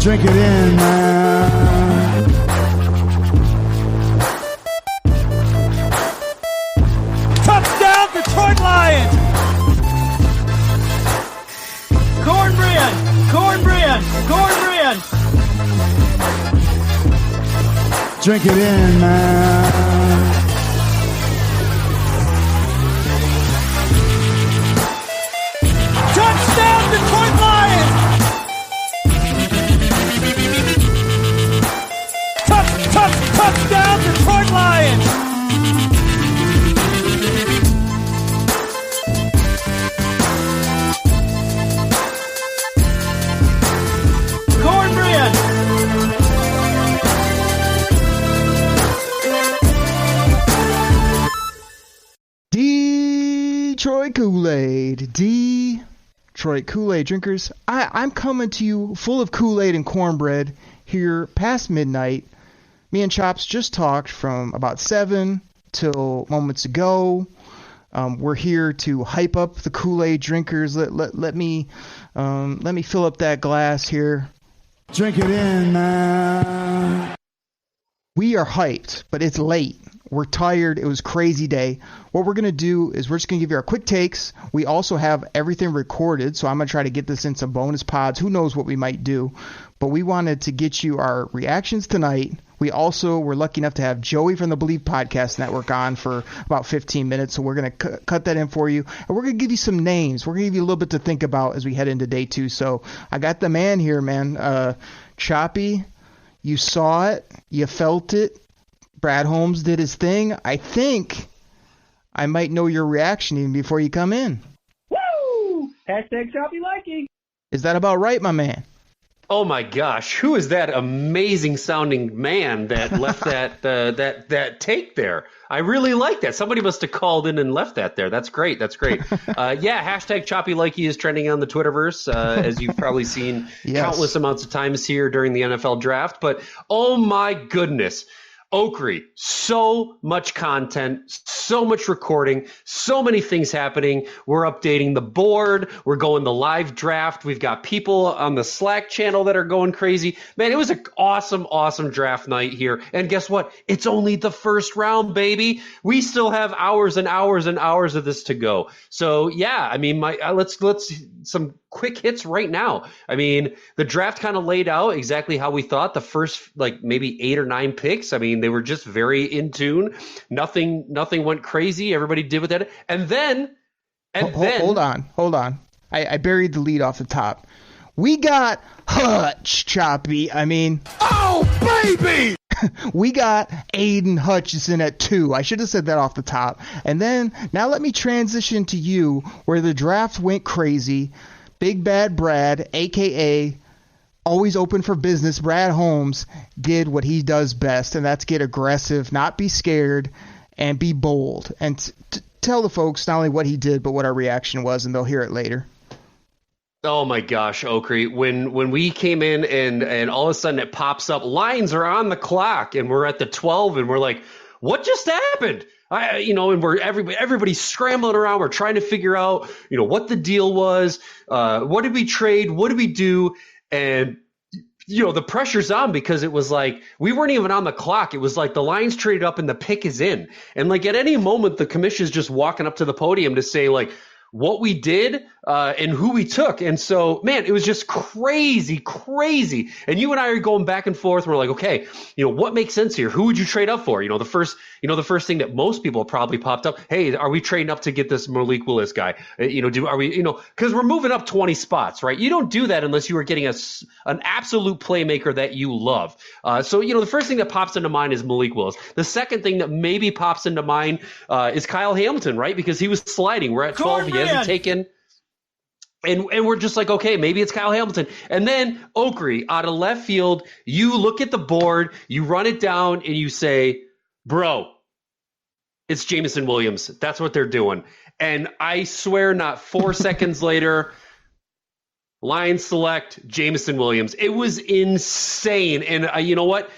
Drink it in, man. Touchdown, Detroit Lions! Cornbread! Cornbread! Cornbread! Drink it in, man. Touchdown, Detroit Lions! Touchdown, Detroit Lions! Cornbread! Detroit Koolaid. Detroit Koolaid drinkers. I'm coming to you full of Kool-Aid and cornbread here past midnight. Me and Chops just talked from about 7 till moments ago. We're here to hype up the Kool-Aid drinkers. Let me fill up that glass here. Drink it in, man. We are hyped, but it's late. We're tired. It was a crazy day. What we're going to do is we're just going to give you our quick takes. We also have everything recorded, so I'm going to try to get this in some bonus pods. Who knows what we might do. But we wanted to get you our reactions tonight. We also were lucky enough to have Joey from the Believe Podcast Network on for about 15 minutes, so we're going to cut that in for you. And we're going to give you some names. We're going to give you a little bit to think about as we head into day 2. So I got the man here, man. Choppy, you saw it. You felt it. Brad Holmes did his thing. I think I might know your reaction even before you come in. Woo! Hashtag choppy liking. Is that about right, my man? Oh my gosh, who is that amazing sounding man that left that take there? I really like that. Somebody must have called in and left that there. That's great. That's great. Yeah, hashtag choppy likey is trending on the Twitterverse, as you've probably seen countless amounts of times here during the NFL draft. But oh my goodness. Oakrey, so much content, so much recording, so many things happening. We're updating the board. We're going the live draft. We've got people on the Slack channel that are going crazy. Man, it was an awesome, awesome draft night here. And guess what? It's only the first round, baby. We still have hours and hours and hours of this to go. So yeah, I mean, let's some quick hits right now. I mean, the draft kind of laid out exactly how we thought. The first, like, maybe 8 or 9 picks. I mean, they were just very in tune. Nothing went crazy. Everybody did what that. And then hold on. I buried the lead off the top. We got Hutch, Choppy. I mean, oh baby. We got Aiden Hutchinson at 2. I should have said that off the top. And then now let me transition to you, where the draft went crazy. Big Bad Brad, a.k.a. always open for business, Brad Holmes, did what he does best, and that's get aggressive, not be scared, and be bold. And tell the folks not only what he did, but what our reaction was, and they'll hear it later. Oh my gosh, Oakrey, when we came in and all of a sudden it pops up, lines are on the clock, and we're at the 12, and we're like, what just happened? And we're everybody's scrambling around. We're trying to figure out, what the deal was. What did we trade? What did we do? And, the pressure's on, because it was like, we weren't even on the clock. It was like the Lions traded up and the pick is in. And like at any moment, the commission's just walking up to the podium to say like, what we did and who we took. And so, man, it was just crazy. And you and I are going back and forth. And we're like, okay, what makes sense here? Who would you trade up for? The first thing that most people probably popped up. Hey, are we trading up to get this Malik Willis guy? Because we're moving up 20 spots, right? You don't do that unless you are getting an absolute playmaker that you love. So the first thing that pops into mind is Malik Willis. The second thing that maybe pops into mind is Kyle Hamilton, right? Because he was sliding. We're at 12. He hasn't taken. And we're just like, okay, maybe it's Kyle Hamilton. And then Oakrey, out of left field, you look at the board, you run it down, and you say, bro, it's Jameson Williams. That's what they're doing. And I swear not 4 seconds later, Lions select Jameson Williams. It was insane. And you know what?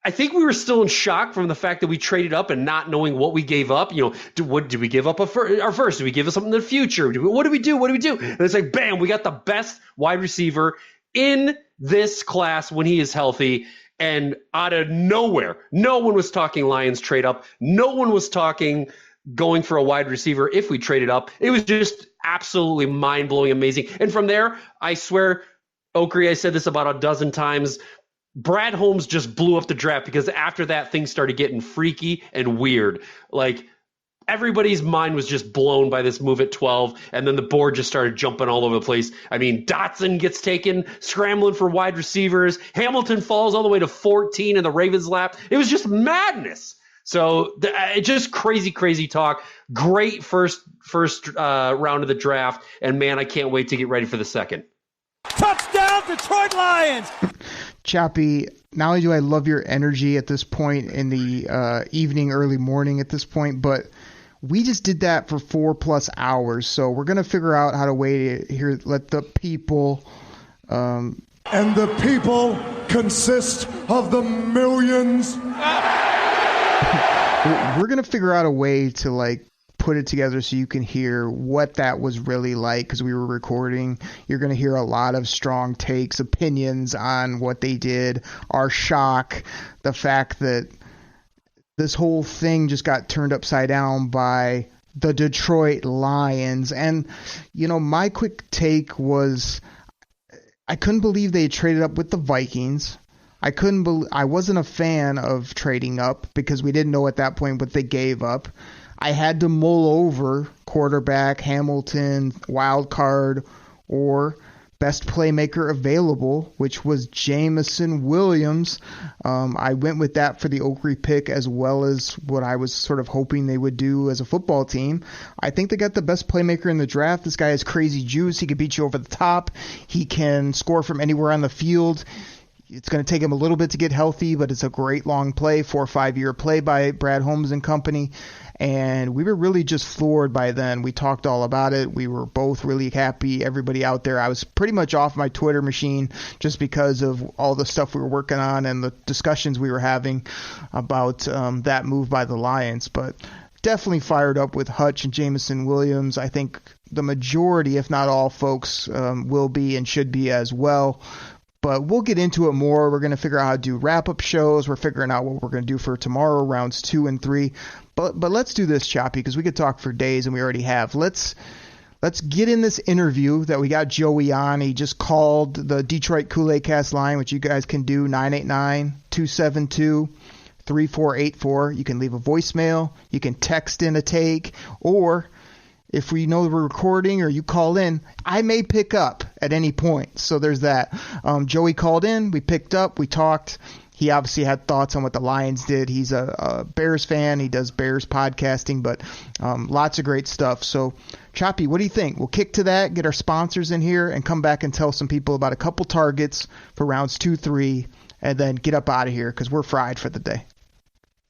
I think we were still in shock from the fact that we traded up and not knowing what we gave up. Did we give up our first? Did we give us something in the future? What do we do? And it's like, bam, we got the best wide receiver in this class when he is healthy. And out of nowhere, no one was talking Lions trade up. No one was talking going for a wide receiver if we traded up. It was just absolutely mind-blowing, amazing. And from there, I swear, Oakley, I said this about a dozen times, Brad Holmes just blew up the draft because after that, things started getting freaky and weird. Like, everybody's mind was just blown by this move at 12, and then the board just started jumping all over the place. I mean, Dotson gets taken, scrambling for wide receivers. Hamilton falls all the way to 14 in the Ravens' lap. It was just madness. So just crazy, crazy talk. Great first round of the draft, and man, I can't wait to get ready for the second. Touchdown, Detroit Lions! Choppy, not only do I love your energy at this point in the evening, early morning at this point, but we just did that for 4+ hours. So we're going to figure out how to wait here, let the people... And the people consist of the millions. We're going to figure out a way to, like, put it together so you can hear what that was really like because we were recording. You're going to hear a lot of strong takes, opinions on what they did, our shock, the fact that this whole thing just got turned upside down by the Detroit Lions. And, you know, my quick take was I couldn't believe they traded up with the Vikings. I wasn't a fan of trading up because we didn't know at that point what they gave up. I had to mull over quarterback, Hamilton, wild card, or best playmaker available, which was Jameson Williams. I went with that for the Oakley pick as well as what I was sort of hoping they would do as a football team. I think they got the best playmaker in the draft. This guy has crazy juice. He can beat you over the top. He can score from anywhere on the field. It's going to take him a little bit to get healthy, but it's a great long play, 4 or 5 year play by Brad Holmes and company. And we were really just floored by then. We talked all about it. We were both really happy. Everybody out there, I was pretty much off my Twitter machine just because of all the stuff we were working on and the discussions we were having about that move by the Lions. But definitely fired up with Hutch and Jameson Williams. I think the majority, if not all folks, will be and should be as well. But we'll get into it more. We're going to figure out how to do wrap-up shows. We're figuring out what we're going to do for tomorrow, rounds 2 and 3. But let's do this, Choppy, because we could talk for days, and we already have. Let's get in this interview that we got Joey on. He just called the Detroit Koolaid Cast line, which you guys can do, 989-272-3484. You can leave a voicemail. You can text in a take, or if we know we're recording or you call in, I may pick up at any point. So there's that. Joey called in. We picked up. We talked. He obviously had thoughts on what the Lions did. He's a Bears fan. He does Bears podcasting, but lots of great stuff. So, Choppy, what do you think? We'll kick to that, get our sponsors in here, and come back and tell some people about a couple targets for rounds 2, 3, and then get up out of here because we're fried for the day.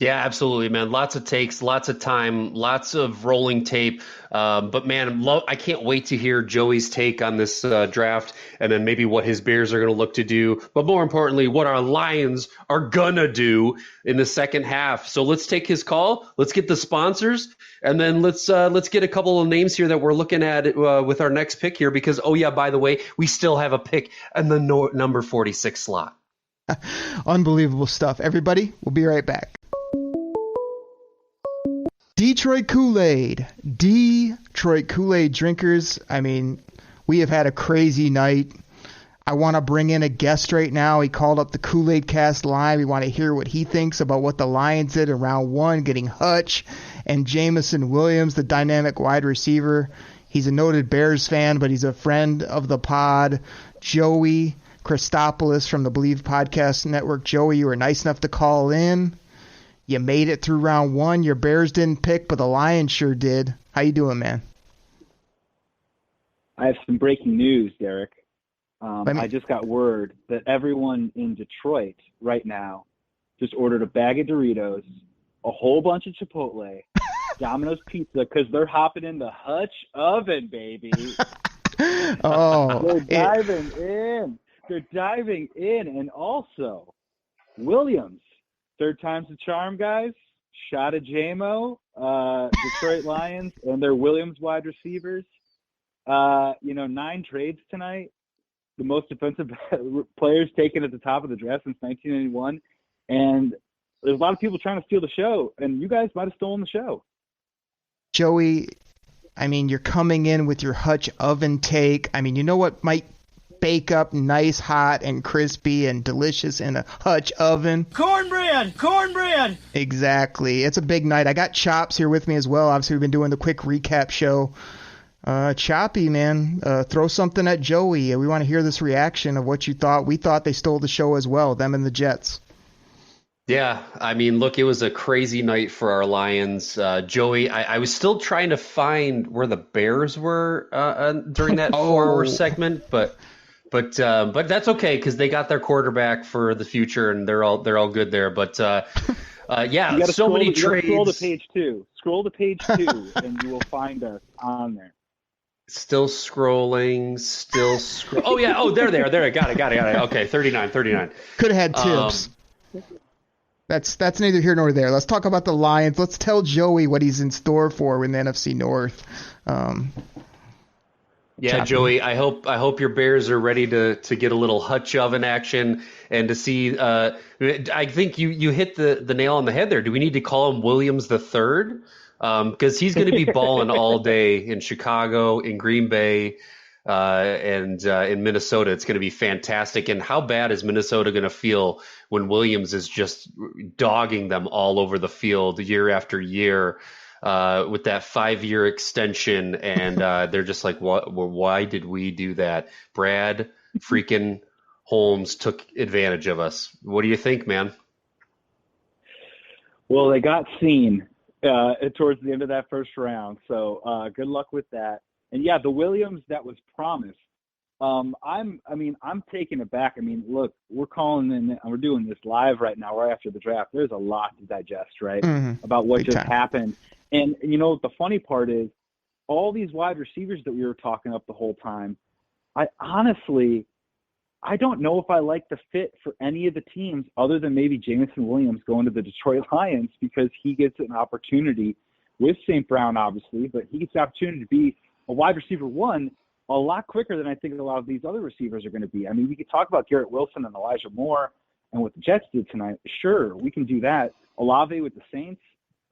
Yeah, absolutely, man. Lots of takes, lots of time, lots of rolling tape. But, man, I can't wait to hear Joey's take on this draft and then maybe what his Bears are going to look to do. But more importantly, what our Lions are going to do in the second half. So let's take his call. Let's get the sponsors. And then let's get a couple of names here that we're looking at with our next pick here because, oh, yeah, by the way, we still have a pick in the number 46 slot. Unbelievable stuff. Everybody, we'll be right back. Detroit Koolaid. Detroit Koolaid drinkers. I mean, we have had a crazy night. I want to bring in a guest right now. He called up the Koolaid Cast Line. We want to hear what he thinks about what the Lions did in round 1, getting Hutch and Jameson Williams, the dynamic wide receiver. He's a noted Bears fan, but he's a friend of the pod. Joey Christopoulos from the Believe Podcast Network. Joey, you were nice enough to call in. You made it through round 1. Your Bears didn't pick, but the Lions sure did. How you doing, man? I have some breaking news, Derek. I just got word that everyone in Detroit right now just ordered a bag of Doritos, a whole bunch of Chipotle, Domino's Pizza, because they're hopping in the Hutch oven, baby. They're diving in. They're diving in. And also, Williams. Third time's the charm, guys. Shot of JMO, Detroit Lions, and their Williams wide receivers. 9 trades tonight. the most defensive players taken at the top of the draft since 1991. And there's a lot of people trying to steal the show, and you guys might have stolen the show. Joey, I mean, you're coming in with your Hutch oven take. I mean, you know what might bake up nice, hot, and crispy and delicious in a Hutch oven? Cornbread! Exactly. It's a big night. I got Chops here with me as well. Obviously, we've been doing the quick recap show. Choppy, man, throw something at Joey. We want to hear this reaction of what you thought. We thought they stole the show as well, them and the Jets. Yeah, I mean, look, it was a crazy night for our Lions. Joey, I was still trying to find where the Bears were during that 4-hour segment, but that's okay because they got their quarterback for the future and they're all good there. But yeah, so many trades. Scroll to page 2. Scroll to page 2, and you will find us on there. Still scrolling. Oh yeah. Oh, there. Got it. Okay, 39. Could have had tips. That's neither here nor there. Let's talk about the Lions. Let's tell Joey what he's in store for in the NFC North. Yeah, Joey, I hope your Bears are ready to get a little Hutch oven action and to see. I think you hit the nail on the head there. Do we need to call him Williams the Third? Because he's going to be balling all day in Chicago, in Green Bay, and in Minnesota. It's going to be fantastic. And how bad is Minnesota going to feel when Williams is just dogging them all over the field year after year with that 5-year extension? And they're just like, why did we do that? Brad freaking Holmes took advantage of us. What do you think, man? Well, they got seen towards the end of that first round. So good luck with that. And yeah, the Williams that was promised. I'm taken aback. I mean, look, we're calling in and we're doing this live right now, right after the draft. There's a lot to digest, right? About what just happened. And you know, the funny part is all these wide receivers that we were talking up the whole time. I don't know if I like the fit for any of the teams other than maybe Jameson Williams going to the Detroit Lions because he gets an opportunity with St. Brown, obviously, but he gets the opportunity to be a wide receiver one a lot quicker than I think a lot of these other receivers are going to be. I mean, we could talk about Garrett Wilson and Elijah Moore and what the Jets did tonight. Sure, we can do that. Olave with the Saints,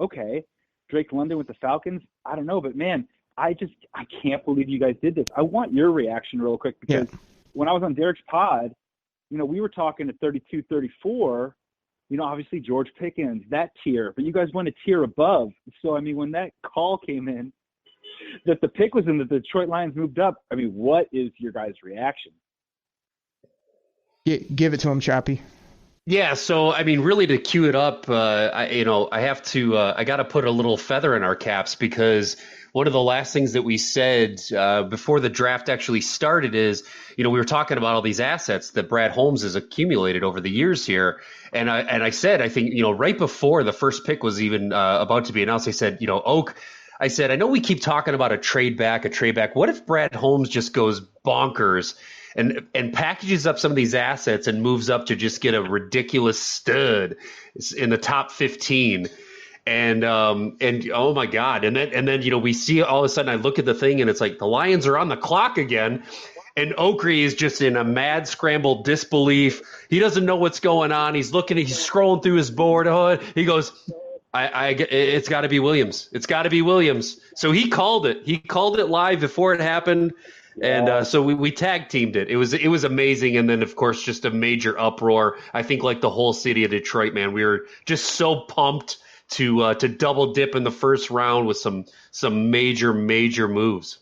okay. Drake London with the Falcons, I don't know, but man, I can't believe you guys did this. I want your reaction real quick because when I was on Derek's pod, you know, we were talking at 32, 34, you know, obviously George Pickens, that tier, but you guys went a tier above. So, I mean, when that call came in that the pick was in that the Detroit Lions moved up, I mean, what is your guys' reaction? Give it to him, Choppy. Yeah, so I mean, really, to cue it up, I got to put a little feather in our caps because one of the last things that we said before the draft actually started is, you know, we were talking about all these assets that Brad Holmes has accumulated over the years here, and I said, I think, you know, right before the first pick was even about to be announced, I said, you know, Oak, I said, I know we keep talking about a trade back. What if Brad Holmes just goes bonkers and packages up some of these assets and moves up to just get a ridiculous stud in the top 15? And oh my God. And then, you know, we see all of a sudden I look at the thing and it's like the Lions are on the clock again. And Oakrey is just in a mad scrambled disbelief. He doesn't know what's going on. He's scrolling through his board. He goes, it's got to be Williams. It's got to be Williams. So he called it. He called it live before it happened. Yeah. And so we tag teamed it. It was amazing. And then, of course, just a major uproar. I think like the whole city of Detroit, man, we were just so pumped to double dip in the first round with some major moves.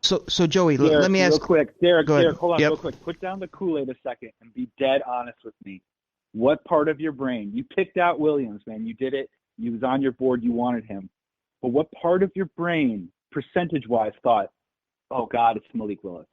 So Joey, Derek, let me ask real quick. Derek, hold on real Yep. quick. Put down the Kool-Aid a second and be dead honest with me. What part of your brain? You picked out Williams, man. You did it. He was on your board. You wanted him. But what part of your brain, percentage-wise, thought, oh, God, it's Malik Willis?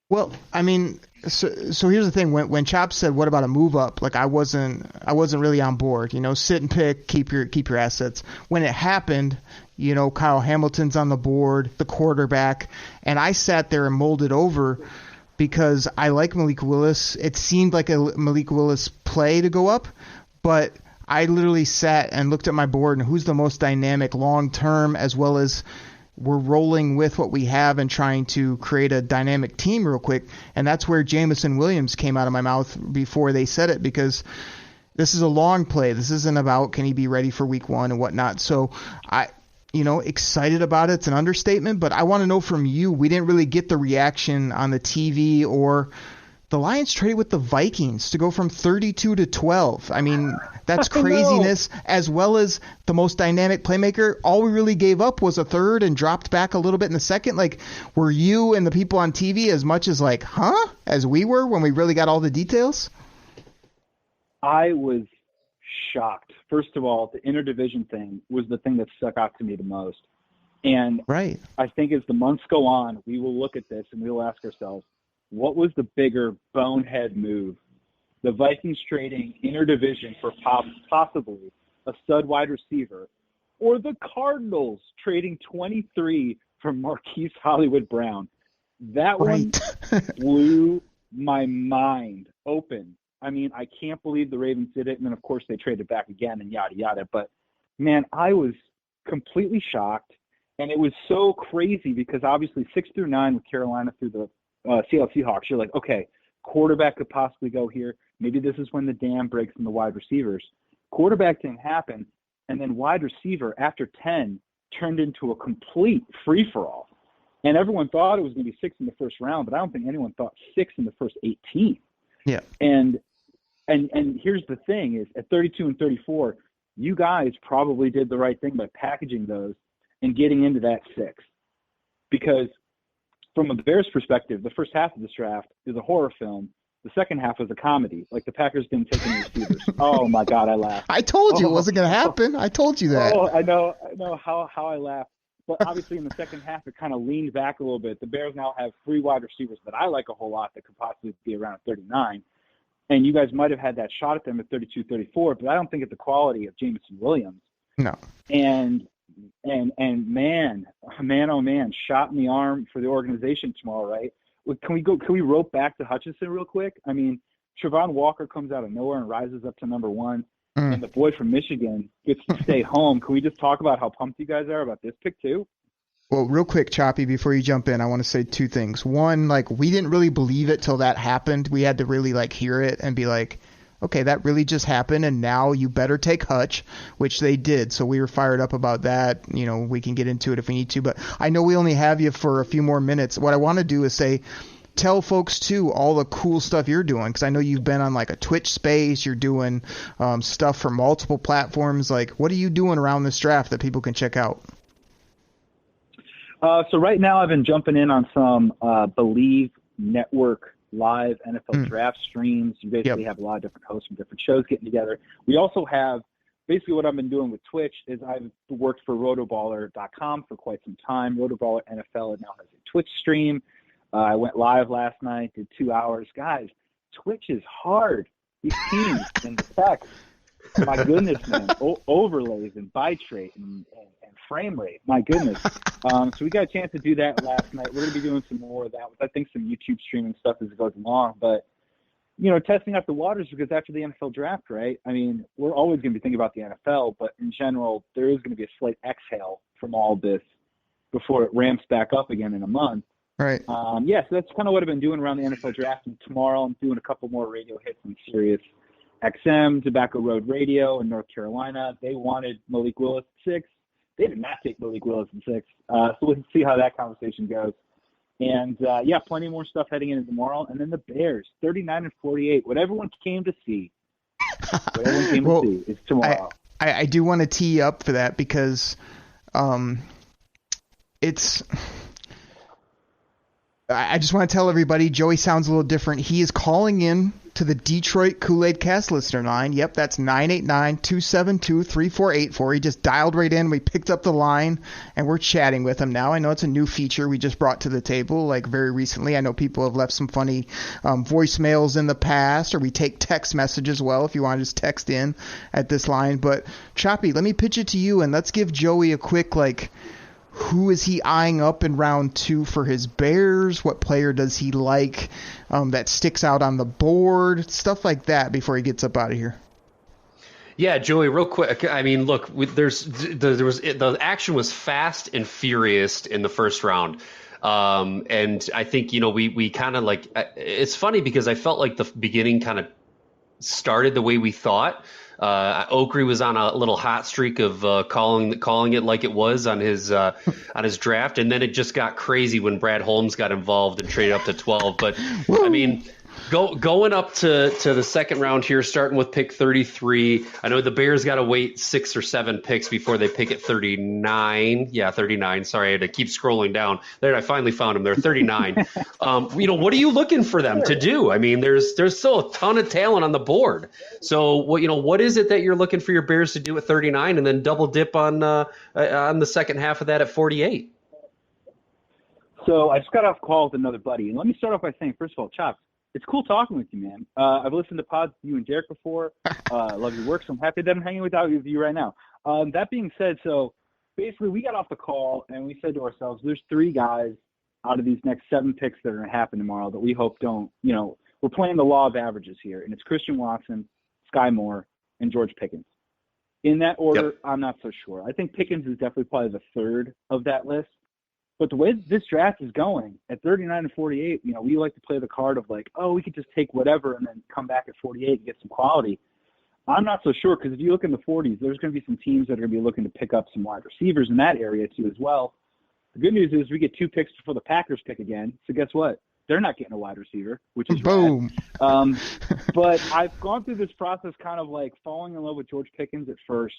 Well, I mean, so here's the thing. When Chop said, "What about a move up?" Like I wasn't really on board. You know, sit and pick, keep your assets. When it happened, you know, Kyle Hamilton's on the board, the quarterback, and I sat there and molded over because I like Malik Willis. It seemed like a Malik Willis play to go up, but I literally sat and looked at my board and who's the most dynamic long term, as well as, we're rolling with what we have and trying to create a dynamic team real quick. And that's where Jameson Williams came out of my mouth before they said it, because this is a long play. This isn't about can he be ready for week 1 and whatnot. So excited about it. It's an understatement, but I want to know from you. We didn't really get the reaction on the TV, or the Lions traded with the Vikings to go from 32 to 12. I mean, that's craziness, as well as the most dynamic playmaker. All we really gave up was a third and dropped back a little bit in the second. Like, were you and the people on TV as much as like, as we were when we really got all the details? I was shocked. First of all, the interdivision thing was the thing that stuck out to me the most. And right. I think as the months go on, we will look at this and we'll ask ourselves, what was the bigger bonehead move? The Vikings trading interdivision for possibly a stud wide receiver, or the Cardinals trading 23 for Marquise Hollywood Brown? That one blew my mind open. I mean, I can't believe the Ravens did it. And then, of course, they traded back again and yada, yada. But, man, I was completely shocked. And it was so crazy because, obviously, 6 through 9 with Carolina through the Seattle Seahawks, you're like, okay, quarterback could possibly go here. Maybe this is when the dam breaks in the wide receivers. Quarterback didn't happen. And then wide receiver, after 10, turned into a complete free-for-all. And everyone thought it was going to be 6 in the first round, but I don't think anyone thought 6 in the first 18. Yeah. And here's the thing is, at 32 and 34, you guys probably did the right thing by packaging those and getting into that 6. Because from a Bears perspective, the first half of this draft is a horror film. The second half is a comedy. Like, the Packers didn't take any receivers. Oh, my God, I laughed. I told you it wasn't going to happen. I told you that. Oh, I know how I laughed. But obviously in the second half, it kind of leaned back a little bit. The Bears now have 3 wide receivers that I like a whole lot that could possibly be around 39. And you guys might have had that shot at them at 32, 34, but I don't think it's the quality of Jameson Williams. No. And man, oh man, shot in the arm for the organization tomorrow, right? Can we rope back to Hutchinson real quick? I mean, Travon Walker comes out of nowhere and rises up to number 1. And the boy from Michigan gets to stay home. Can we just talk about how pumped you guys are about this pick too? Well, real quick, Choppy, before you jump in, I want to say 2 things. One, like, we didn't really believe it till that happened. We had to really, like, hear it and be like, okay, that really just happened, and now you better take Hutch, which they did. So we were fired up about that. You know, we can get into it if we need to. But I know we only have you for a few more minutes. What I want to do is say, tell folks, too, all the cool stuff you're doing, because I know you've been on, like, a Twitch space. You're doing stuff for multiple platforms. Like, what are you doing around this draft that people can check out? So right now I've been jumping in on some Believe Network live NFL draft streams. You basically have a lot of different hosts from different shows getting together. We also have basically what I've been doing with Twitch is I've worked for rotoballer.com for quite some time. Rotoballer NFL now has a Twitch stream. I went live last night, did 2 hours. Guys, Twitch is hard. These teams and the text, my goodness, man, overlays and byte rate and frame rate. My goodness. So we got a chance to do that last night. We're going to be doing some more of that with, I think, some YouTube streaming stuff as it goes along. But, you know, testing out the waters, because after the NFL draft, right, I mean, we're always going to be thinking about the NFL, but in general, there is going to be a slight exhale from all this before it ramps back up again in a month. Right. So that's kind of what I've been doing around the NFL draft. And tomorrow I'm doing a couple more radio hits on Sirius XM, Tobacco Road Radio in North Carolina. They wanted Malik Willis at 6. They did not take Malik Willis at 6. So we'll see how that conversation goes. And, plenty more stuff heading into tomorrow. And then the Bears, 39 and 48. What everyone came to see, is tomorrow. I do want to tee up for that because I just want to tell everybody, Joey sounds a little different. He is calling in to the Detroit Koolaid Cast Listener Line. Yep, that's 989-272-3484. He just dialed right in. We picked up the line, and we're chatting with him now. I know it's a new feature we just brought to the table, like, very recently. I know people have left some funny voicemails in the past, or we take text messages as well if you want to just text in at this line. But, Choppy, let me pitch it to you, and let's give Joey a quick, like, who is he eyeing up in round 2 for his Bears? What player does he like that sticks out on the board? Stuff like that before he gets up out of here. Yeah, Joey, real quick. I mean, look, the action was fast and furious in the first round. And I think, we kind of like, it's funny because I felt like the beginning kind of started the way we thought. Oakrey was on a little hot streak of calling it like it was on his draft, and then it just got crazy when Brad Holmes got involved and traded up to 12. But I mean, going up to the second round here, starting with pick 33. I know the Bears got to wait 6 or 7 picks before they pick at 39. Yeah, 39. Sorry, I had to keep scrolling down. There, I finally found them. They're 39. What are you looking for them to do? I mean, there's still a ton of talent on the board. So, what is it that you're looking for your Bears to do at 39, and then double dip on the second half of that at 48? So I just got off call with another buddy, and let me start off by saying, first of all, Chops, it's cool talking with you, man. I've listened to pods with you and Derek before. I love your work, so I'm happy that I'm hanging with you right now. That being said, so basically we got off the call and we said to ourselves, there's 3 guys out of these next 7 picks that are going to happen tomorrow that we hope don't, we're playing the law of averages here, and it's Christian Watson, Sky Moore, and George Pickens. In that order, yep. I'm not so sure. I think Pickens is definitely probably the third of that list. But the way this draft is going, at 39 and 48, we like to play the card of like, oh, we could just take whatever and then come back at 48 and get some quality. I'm not so sure, because if you look in the 40s, there's going to be some teams that are going to be looking to pick up some wide receivers in that area too as well. The good news is we get 2 picks before the Packers pick again. So guess what? They're not getting a wide receiver, which is boom. But I've gone through this process kind of like falling in love with George Pickens at first.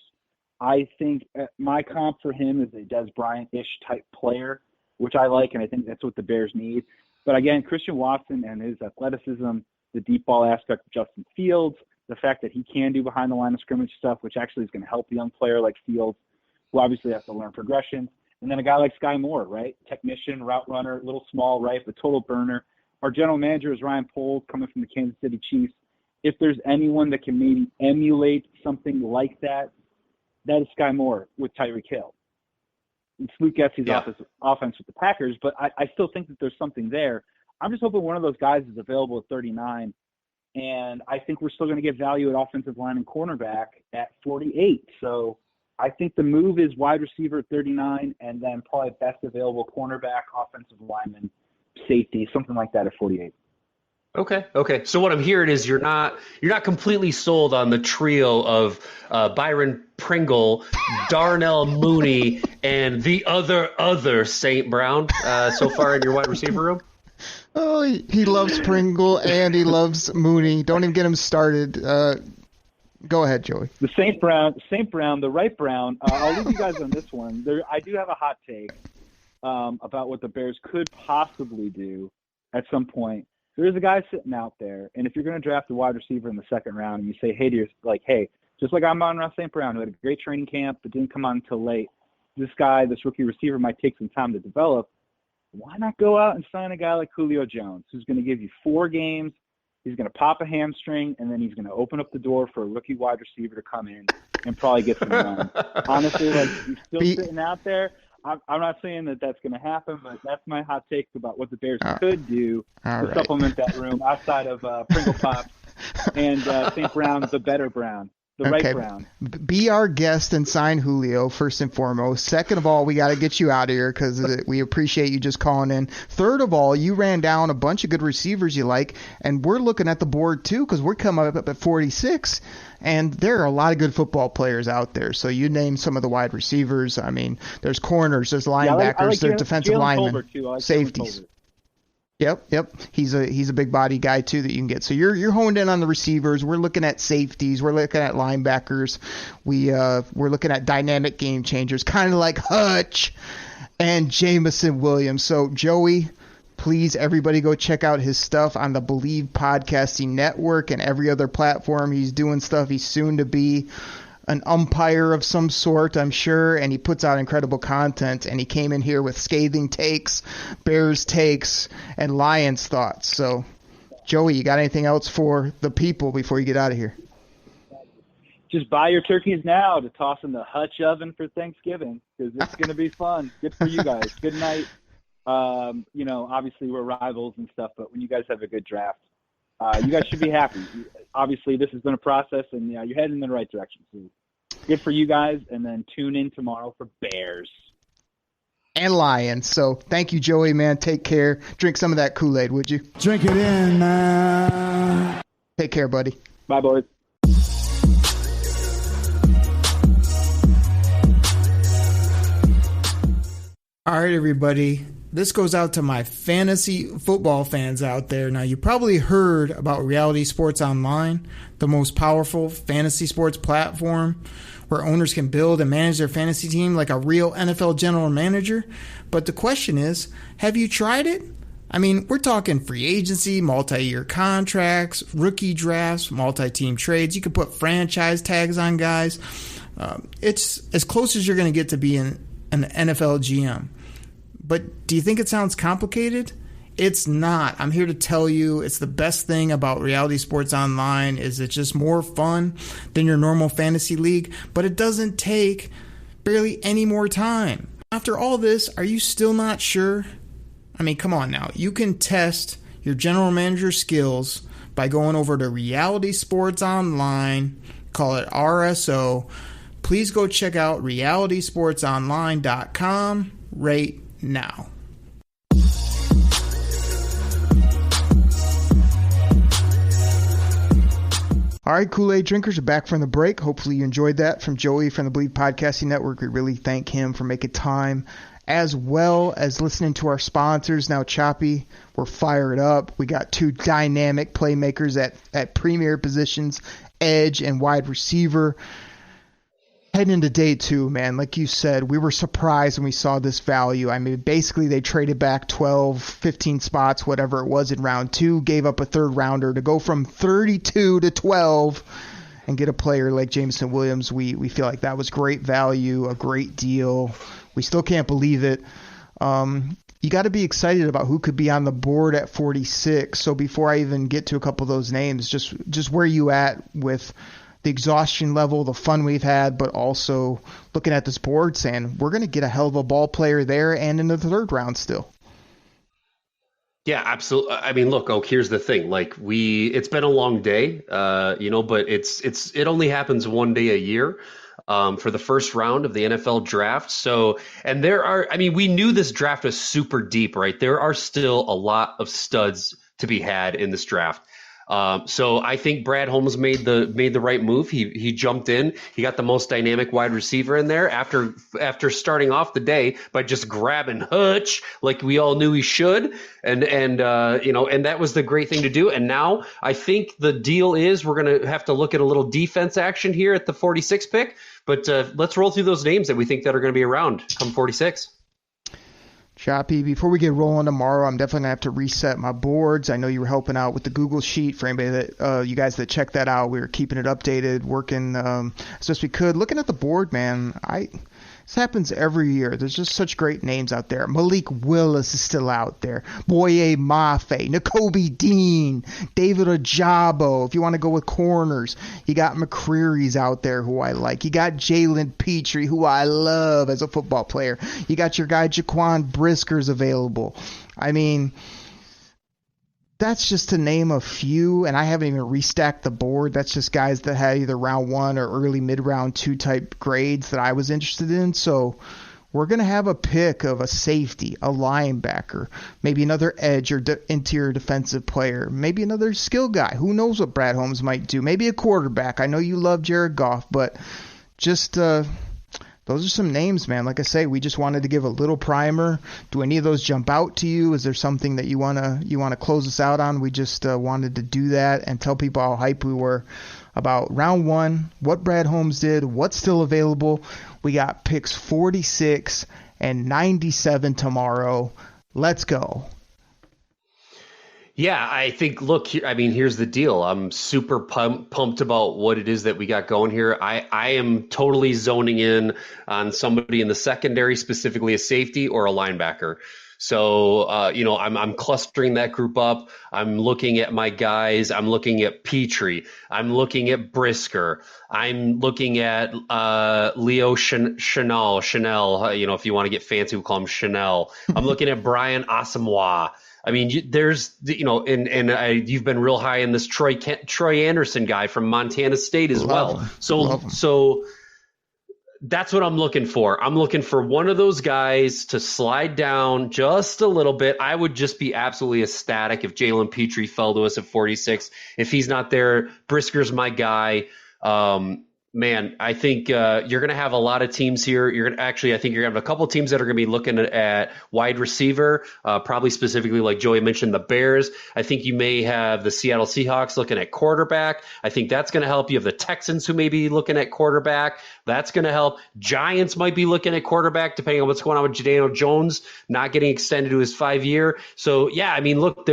I think my comp for him is a Des Bryant-ish type player, which I like, and I think that's what the Bears need. But again, Christian Watson and his athleticism, the deep ball aspect of Justin Fields, the fact that he can do behind the line of scrimmage stuff, which actually is going to help a young player like Fields, who obviously has to learn progression. And then a guy like Sky Moore, right? Technician, route runner, little small, right, but total burner. Our general manager is Ryan Poles, coming from the Kansas City Chiefs. If there's anyone that can maybe emulate something like that, that is Sky Moore with Tyreek Hill. It's Luke Getsy's offense with the Packers, but I still think that there's something there. I'm just hoping one of those guys is available at 39, and I think we're still going to get value at offensive line and cornerback at 48. So I think the move is wide receiver at 39, and then probably best available cornerback, offensive lineman, safety, something like that at 48. Okay. So what I'm hearing is you're not completely sold on the trio of Byron Pringle, Darnell Mooney, and the other St. Brown so far in your wide receiver room. Oh, he loves Pringle and he loves Mooney. Don't even get him started. Go ahead, Joey. The St. Brown, the right Brown. I'll leave you guys on this one. I do have a hot take about what the Bears could possibly do at some point. There's a guy sitting out there, and if you're going to draft a wide receiver in the second round and you say, hey, just like Amon-Ra St. Brown, who had a great training camp but didn't come on until late, this rookie receiver might take some time to develop. Why not go out and sign a guy like Julio Jones, who's going to give you 4 games, he's going to pop a hamstring, and then he's going to open up the door for a rookie wide receiver to come in and probably get some run. Honestly, he's still sitting out there. I'm not saying that that's going to happen, but that's my hot take about what the Bears could do to supplement that room outside of Pringle Pops and St. Brown, the better Brown, the right Brown. Be our guest and sign Julio, first and foremost. Second of all, we got to get you out of here because we appreciate you just calling in. Third of all, you ran down a bunch of good receivers you like, and we're looking at the board too because we're coming up at 46. And there are a lot of good football players out there. So you name some of the wide receivers. I mean, there's corners, there's linebackers, there's defensive linemen, safeties. Yep. He's a big body guy too that you can get. So you're honed in on the receivers. We're looking at safeties. We're looking at linebackers. We're looking at dynamic game changers, kind of like Hutch and Jameson Williams. So Joey, please, everybody go check out his stuff on the Believe Podcasting Network and every other platform. He's doing stuff. He's soon to be an umpire of some sort, I'm sure, and he puts out incredible content. And he came in here with scathing takes, Bears takes, and Lions thoughts. So, Joey, you got anything else for the people before you get out of here? Just buy your turkeys now to toss in the Hutch oven for Thanksgiving because it's going to be fun. Good for you guys. Good night. Obviously we're rivals and stuff, but when you guys have a good draft, You guys should be happy. Obviously, this has been a process, and you're heading in the right direction. So good for you guys, and then tune in tomorrow for Bears. And Lions. So thank you, Joey, man. Take care. Drink some of that Kool-Aid, would you? Drink it in, man. Take care, buddy. Bye, boys. All right, everybody. This goes out to my fantasy football fans out there. Now, you probably heard about Reality Sports Online, the most powerful fantasy sports platform where owners can build and manage their fantasy team like a real NFL general manager. But the question is, have you tried it? I mean, we're talking free agency, multi-year contracts, rookie drafts, multi-team trades. You can put franchise tags on guys. It's as close as you're going to get to being an NFL GM. But do you think it sounds complicated? It's not. I'm here to tell you it's the best thing about Reality Sports Online is it's just more fun than your normal fantasy league, but it doesn't take barely any more time. After all this, are you still not sure? I mean, come on now. You can test your general manager skills by going over to Reality Sports Online, call it RSO. Please go check out realitysportsonline.com right now. All right, Kool-Aid drinkers are back from the break. Hopefully you enjoyed that from Joey from the Believe Podcasting Network. We really thank him for making time, as well as listening to our sponsors. Now, Choppy, we're fired up. We got two dynamic playmakers at premier positions, edge and wide receiver. Heading into day two, man, like you said, we were surprised when we saw this value. I mean, basically they traded back 12, 15 spots, whatever it was in round two, gave up a third rounder to go from 32 to 12 and get a player like Jameson Williams. We feel like that was great value, a great deal. We still can't believe it. You got to be excited about who could be on the board at 46. So before I even get to a couple of those names, just where you at with the exhaustion level, the fun we've had, but also looking at this board saying we're going to get a hell of a ball player there and in the third round still. Yeah, absolutely. I mean, look, Oak, here's the thing. Like it's been a long day, but it only happens one day a year. For the first round of the NFL draft. So, and we knew this draft was super deep, right? There are still a lot of studs to be had in this draft. So I think Brad Holmes made the right move. He jumped in. He got the most dynamic wide receiver in there after starting off the day by just grabbing Hutch like we all knew he should. And that was the great thing to do. And now I think the deal is we're going to have to look at a little defense action here at the 46 pick. But let's roll through those names that we think that are going to be around come 46. Choppy, before we get rolling tomorrow, I'm definitely going to have to reset my boards. I know you were helping out with the Google Sheet. For anybody that you guys that check that out, we were keeping it updated, working as best we could. Looking at the board, man, this happens every year. There's just such great names out there. Malik Willis is still out there. Boye Mafe, Nakobe Dean, David Ojabo. If you want to go with corners, you got McCreary's out there who I like. You got Jalen Petrie, who I love as a football player. You got your guy Jaquan Brisker's available. I mean, that's just to name a few, and I haven't even restacked the board. That's just guys that had either round one or early mid-round two type grades that I was interested in. So we're going to have a pick of a safety, a linebacker, maybe another edge or interior defensive player, maybe another skill guy. Who knows what Brad Holmes might do? Maybe a quarterback. I know you love Jared Goff, but just those are some names, man. Like I say, we just wanted to give a little primer. Do any of those jump out to you? Is there something that you wanna close us out on? We just wanted to do that and tell people how hype we were about round one, what Brad Holmes did, what's still available. We got picks 46 and 97 tomorrow. Let's go. Yeah, I think, look, here's the deal. I'm super pumped about what it is that we got going here. I am totally zoning in on somebody in the secondary, specifically a safety or a linebacker. So, I'm clustering that group up. I'm looking at my guys. I'm looking at Petrie. I'm looking at Brisker. I'm looking at Leo Chanel, if you want to get fancy, we'll call him Chanel. I'm looking at Brian Asamoah. I mean, there's, you've been real high in this Troy Anderson guy from Montana State as well. So that's what I'm looking for. I'm looking for one of those guys to slide down just a little bit. I would just be absolutely ecstatic if Jalen Petrie fell to us at 46. If he's not there, Brisker's my guy. Man, I think you're going to have a lot of teams here. I think you're going to have a couple of teams that are going to be looking at wide receiver, probably specifically like Joey mentioned, the Bears. I think you may have the Seattle Seahawks looking at quarterback. I think that's going to help. You have the Texans who may be looking at quarterback. That's going to help. Giants might be looking at quarterback, depending on what's going on with Jadano Jones not getting extended to his 5-year. So, yeah, I mean, look,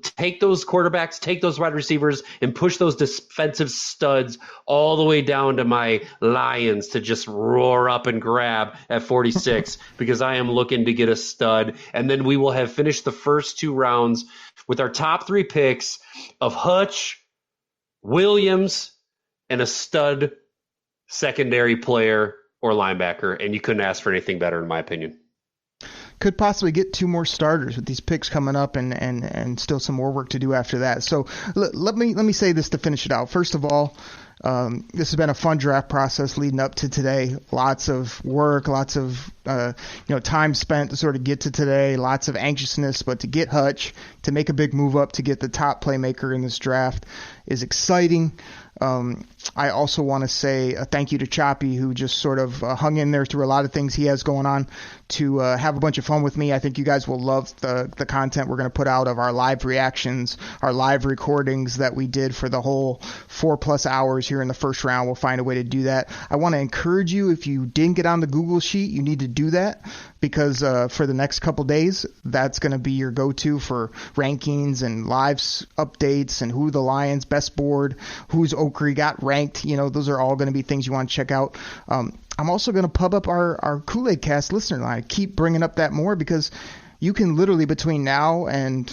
take those quarterbacks, take those wide receivers, and push those defensive studs all the way down to my Lions to just roar up and grab at 46 because I am looking to get a stud. And then we will have finished the first 2 rounds with our top 3 picks of Hutch, Williams, and a stud secondary player or linebacker. And you couldn't ask for anything better, in my opinion. Could possibly get 2 more starters with these picks coming up and still some more work to do after that. So let me say this to finish it out. First of all, this has been a fun draft process leading up to today. Lots of work, lots of time spent to sort of get to today, lots of anxiousness, but to get Hutch, to make a big move up, to get the top playmaker in this draft is exciting. I also want to say a thank you to Choppy, who just sort of hung in there through a lot of things he has going on to have a bunch of fun with me. I think you guys will love the content we're going to put out of our live reactions, our live recordings that we did for the whole 4+ hours here in the first round. We'll find a way to do that. I want to encourage you, if you didn't get on the Google Sheet, you need to do that because for the next couple days, that's going to be your go-to for rankings and lives updates and who the Lions best board, who's Oakley got ranked. Those are all going to be things you want to check out. I'm also going to pub up our Koolaid Cast Listener Line. I keep bringing up that more because you can literally between now and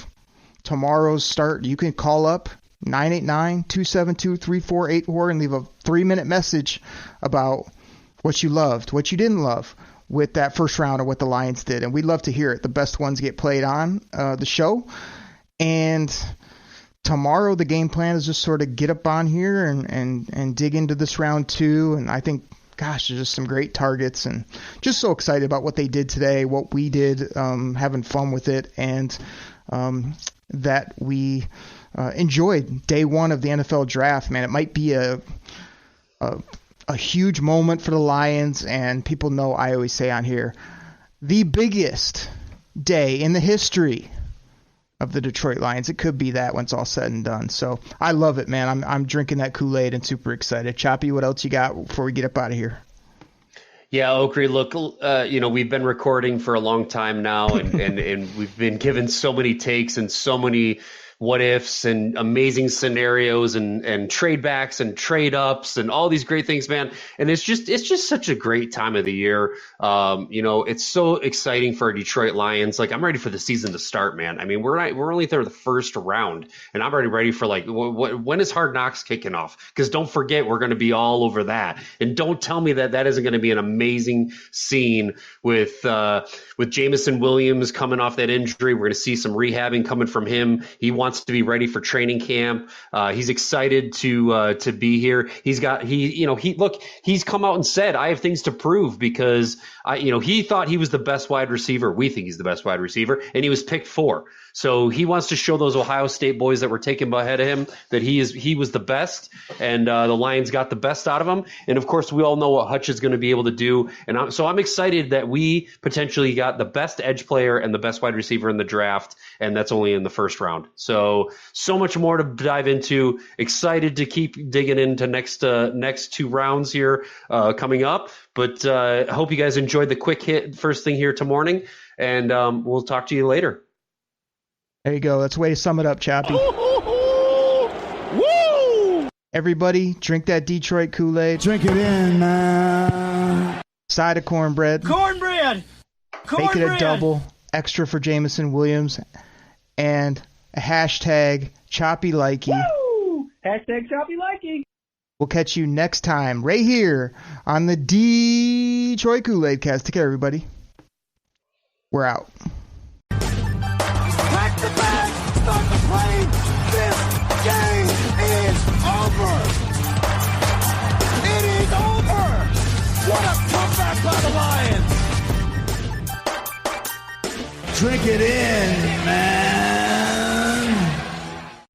tomorrow's start, you can call up 989-272-3484 and leave a 3-minute message about what you loved, what you didn't love with that first round or what the Lions did. And we'd love to hear it. The best ones get played on the show. And tomorrow the game plan is just sort of get up on here and dig into this round 2. And I think, gosh, there's just some great targets and just so excited about what they did today, what we did, having fun with it, and that we enjoyed day 1 of the NFL draft. Man, it might be a huge moment for the Lions, and people know I always say on here, the biggest day in the history of the Detroit Lions. It could be that when it's all said and done. So I love it, man. I'm drinking that Kool-Aid and super excited. Choppy, what else you got before we get up out of here? Yeah, Oakley, look, we've been recording for a long time now, and we've been given so many takes and so many what ifs and amazing scenarios and trade backs and trade ups and all these great things, man. And it's just such a great time of the year. It's so exciting for our Detroit Lions. Like, I'm ready for the season to start, man. I mean, we're only there the first round, and I'm already ready for when is Hard Knocks kicking off? Because don't forget, we're going to be all over that. And don't tell me that isn't going to be an amazing scene with Jameson Williams coming off that injury. We're going to see some rehabbing coming from him. He wants to be ready for training camp. He's excited to be here. He's come out and said, I have things to prove because he thought he was the best wide receiver. We think he's the best wide receiver, and he was picked 4. So he wants to show those Ohio State boys that were taken ahead of him that he was the best, and the Lions got the best out of him. And of course, we all know what Hutch is going to be able to do. And I'm excited that we potentially got the best edge player and the best wide receiver in the draft, and that's only in the first round. So much more to dive into. Excited to keep digging into next 2 rounds here coming up. But I hope you guys enjoyed the quick hit first thing here to morning, and we'll talk to you later. There you go. That's a way to sum it up, Choppy. Woo! Everybody, drink that Detroit Kool-Aid. Drink it in, man. Side of cornbread. Cornbread! Make it a double. Extra for Jameson Williams. And a hashtag Choppy Likey. Woo! Hashtag Choppy Likey. We'll catch you next time right here on the Detroit Koolaid Cast. Take care, everybody. We're out.